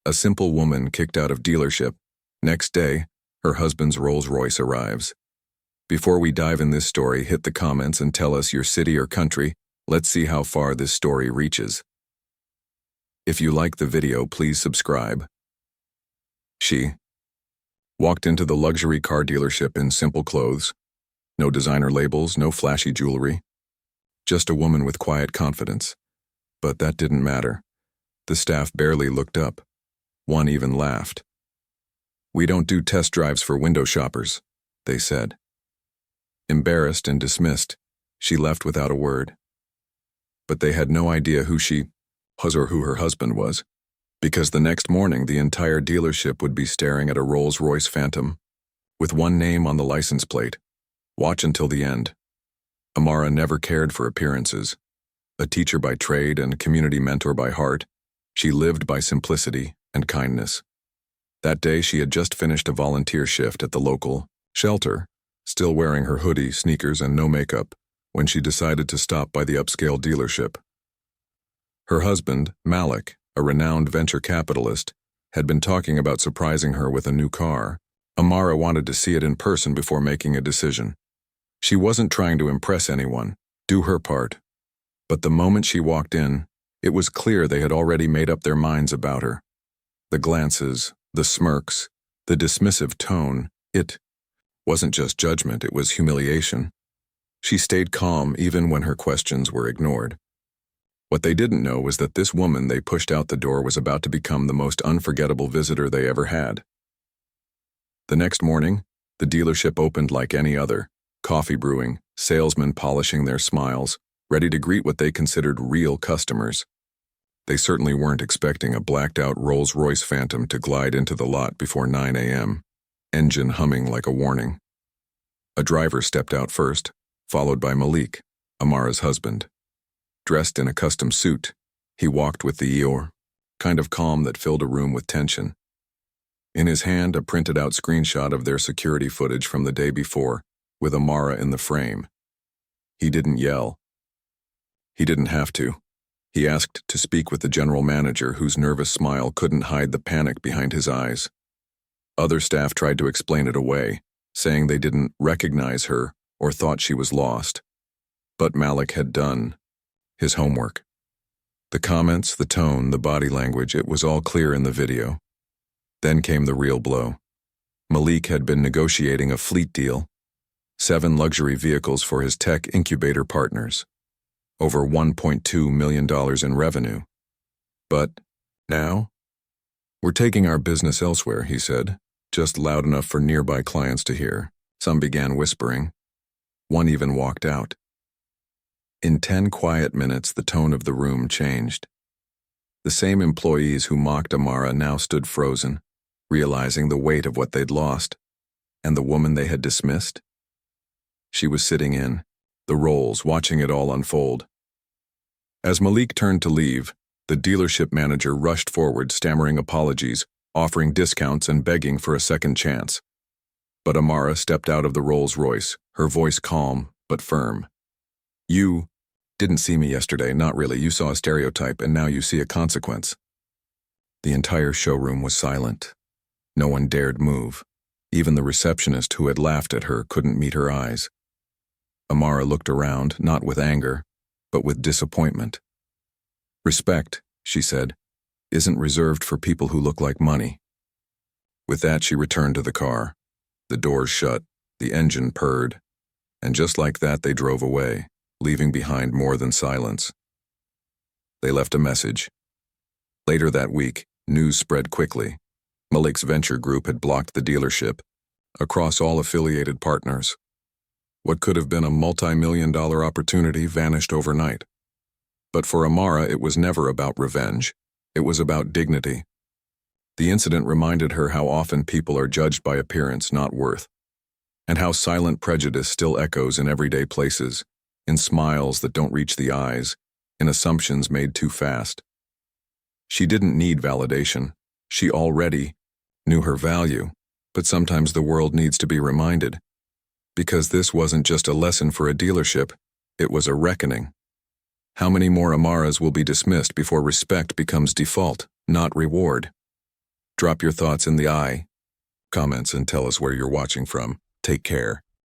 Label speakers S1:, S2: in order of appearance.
S1: A simple woman kicked out of dealership. Next day, her husband's Rolls-Royce arrives. Before we dive in this story, hit the comments and tell us your city or country. Let's see how far this story reaches. If you like the video, please subscribe. She walked into the luxury car dealership in simple clothes. No designer labels, no flashy jewelry. Just a woman with quiet confidence. But that didn't matter. The staff barely looked up. One even laughed. "We don't do test drives for window shoppers," they said. Embarrassed and dismissed, she left without a word. But they had no idea who she was or who her husband was, because the next morning the entire dealership would be staring at a Rolls-Royce Phantom with one name on the license plate. Watch until the end. Amara never cared for appearances. A teacher by trade and community mentor by heart, she lived by simplicity and kindness. That day she had just finished a volunteer shift at the local shelter, still wearing her hoodie, sneakers, and no makeup, when she decided to stop by the upscale dealership. Her husband, Malik, a renowned venture capitalist, had been talking about surprising her with a new car. Amara wanted to see it in person before making a decision. She wasn't trying to impress anyone, do her part. But the moment she walked in, it was clear they had already made up their minds about her. The glances, the smirks, the dismissive tone, it wasn't just judgment, it was humiliation. She stayed calm even when her questions were ignored. What they didn't know was that this woman they pushed out the door was about to become the most unforgettable visitor they ever had. The next morning, the dealership opened like any other, coffee brewing, salesmen polishing their smiles, ready to greet what they considered real customers. They certainly weren't expecting a blacked-out Rolls-Royce Phantom to glide into the lot before 9 a.m., engine humming like a warning. A driver stepped out first, followed by Malik, Amara's husband. Dressed in a custom suit, he walked with the Eeyore, kind of calm that filled a room with tension. In his hand, a printed-out screenshot of their security footage from the day before, with Amara in the frame. He didn't yell. He didn't have to. He asked to speak with the general manager, whose nervous smile couldn't hide the panic behind his eyes. Other staff tried to explain it away, saying they didn't recognize her or thought she was lost. But Malik had done his homework. The comments, the tone, the body language, it was all clear in the video. Then came the real blow. Malik had been negotiating a fleet deal, 7 luxury vehicles for his tech incubator partners. Over $1.2 million in revenue. But now? "We're taking our business elsewhere," he said, just loud enough for nearby clients to hear. Some began whispering. One even walked out. In 10 quiet minutes, the tone of the room changed. The same employees who mocked Amara now stood frozen, realizing the weight of what they'd lost, and the woman they had dismissed. She was sitting in the Rolls, watching it all unfold. As Malik turned to leave, the dealership manager rushed forward, stammering apologies, offering discounts and begging for a second chance. But Amara stepped out of the Rolls-Royce, her voice calm but firm. "You didn't see me yesterday, not really. You saw a stereotype, and now you see a consequence." The entire showroom was silent. No one dared move. Even the receptionist who had laughed at her couldn't meet her eyes. Amara looked around, not with anger, but with disappointment. "Respect," she said, "isn't reserved for people who look like money." With that, she returned to the car. The doors shut, the engine purred, and just like that they drove away, leaving behind more than silence. They left a message. Later that week, news spread quickly. Malik's venture group had blocked the dealership, across all affiliated partners. What could have been a multi-million-dollar opportunity vanished overnight. But for Amara, it was never about revenge. It was about dignity. The incident reminded her how often people are judged by appearance, not worth, and how silent prejudice still echoes in everyday places, in smiles that don't reach the eyes, in assumptions made too fast. She didn't need validation. She already knew her value, but sometimes the world needs to be reminded. Because this wasn't just a lesson for a dealership, it was a reckoning. How many more Amaras will be dismissed before respect becomes default, not reward? Drop your thoughts in the comments and tell us where you're watching from. Take care.